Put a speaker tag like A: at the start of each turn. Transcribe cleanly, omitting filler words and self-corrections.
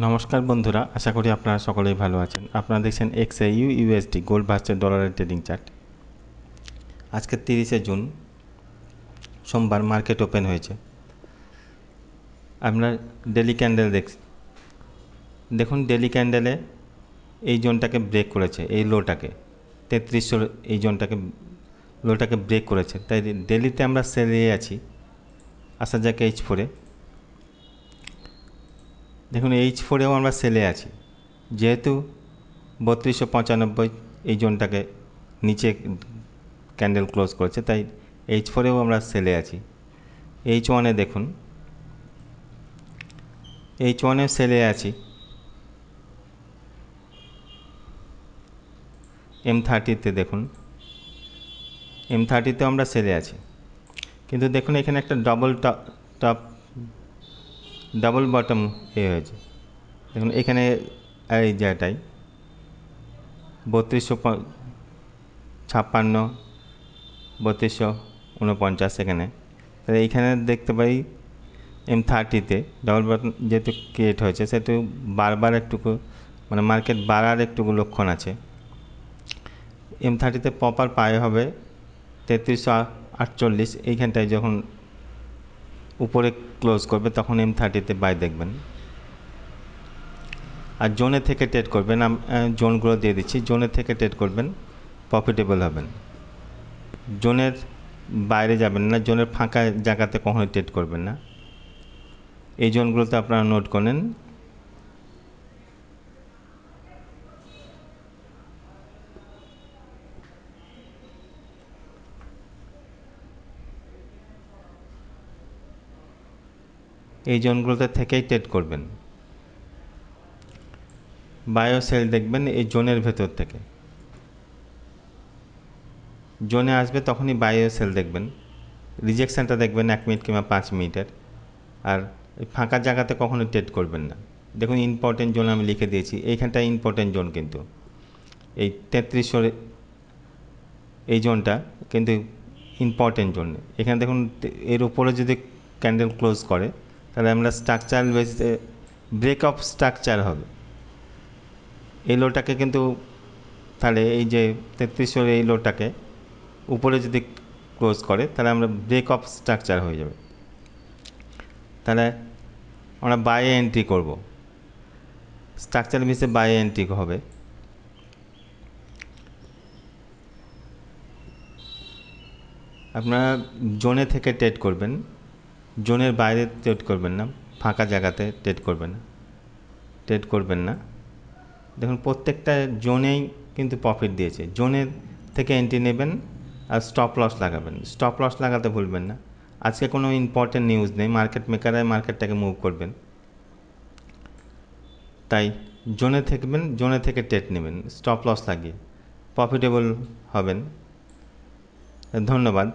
A: নমস্কার বন্ধুরা, আশা করি আপনারা সকলেই ভালো আছেন। আপনারা দেখছেন XAU USD গোল্ড ভার্সেস ডলারের ট্রেডিং চার্ট। আজকে 30শে জুন সোমবার মার্কেট ওপেন হয়েছে। আপনার ডেলি ক্যান্ডেল দেখুন ডেলি ক্যান্ডেলে এই জোনটাকে ব্রেক করেছে, এই লোটাকে 3300 এই জোনটাকে লোটাকে ব্রেক করেছে, তাই ডেলিতে আমরা সেলে আছি। আসা যাক H4-এ। দেখুন H4-এও আমরা সেলে আছি, যেহেতু 3295 এই জোনটাকে নিচে ক্যান্ডেল ক্লোজ করেছে, তাই H4-এও আমরা সেলে আছি। H1-এ দেখুন, H1-এও সেলে আছি। M30-তে দেখুন, M30-তেও আমরা সেলে আছি। কিন্তু দেখুন এখানে একটা ডাবল বটম হয়েছে। দেখুন এখানে এই জায়গাটায় 3256, 3249 এখানে, তাহলে এইখানে দেখতে পাই M30-তে ডাবল বটম যেহেতু ক্রিয়েট হয়েছে, সেহেতু বারবার একটুকু মানে মার্কেট বাড়ার একটুকু লক্ষণ আছে। M30-তে প্রপার পায়ে হবে 3348, এইখানটায় যখন উপরে ক্লোজ করবে তখন M30-তে বাই দেখবেন। আর জোনে থেকে ট্রেড করবেন, জোনগুলো দিয়ে দিচ্ছি। জোনের থেকে ট্রেড করবেন, প্রফিটেবল হবেন। জোনের বাইরে যাবেন না, জোনের ফাঁকা জায়গাতে কখনোই ট্রেড করবেন না। এই জোনগুলোতে আপনারা নোট করেন। এই জোনগুলোতে থেকেই ট্রেড করবেন। বায়ো সেল দেখবেন এই জোনের ভেতর থেকে। জোনে আসবে তখনই বায়ো সেল দেখবেন। রিজেকশানটা দেখবেন 1 মিনিট কিংবা 5 মিনিটের। আর ফাঁকা জায়গাতে কখনোই ট্রেড করবেন না। দেখুন ইম্পর্টেন্ট জোন আমি লিখে দিয়েছি, এইখানটা ইম্পর্টেন্ট জোন, কিন্তু এই 3300 এই জোনটা কিন্তু ইম্পর্টেন্ট জোন। এখানে দেখুন এর উপরে যদি ক্যান্ডেল ক্লোজ করে, তাহলে আমরা স্ট্রাকচার বেসিসে ব্রেক অফ স্ট্রাকচার হবে। এই লোটাকে কিন্তু তাহলে এই যে 3300 এই লোটাকে উপরে যদি ক্লোজ করে, তাহলে আমরা ব্রেক অফ স্ট্রাকচার হয়ে যাবে। তাহলে আমরা বাইয়ে এন্ট্রি করব, স্ট্রাকচার বেসে বাইয়ে এন্ট্রি হবে। আপনারা জোনে থেকে ট্রেড করবেন, জোনের বাইরে ট্রেড করবেন না, ফাঁকা জায়গাতে ট্রেড করবেন না। দেখুন প্রত্যেকটা জোনেই কিন্তু প্রফিট দিয়েছে। জোনের থেকে এন্ট্রি নেবেন আর স্টপ লস লাগাবেন। স্টপ লস লাগাতে ভুলবেন না। আজকে কোনো ইম্পর্টেন্ট নিউজ নেই, মার্কেট মেকাররাই মার্কেটটাকে মুভ করবেন, তাই জোনে থাকবেন, জোনে থেকে ট্রেড নেবেন স্টপ লস লাগিয়ে, প্রফিটেবল হবেন। ধন্যবাদ।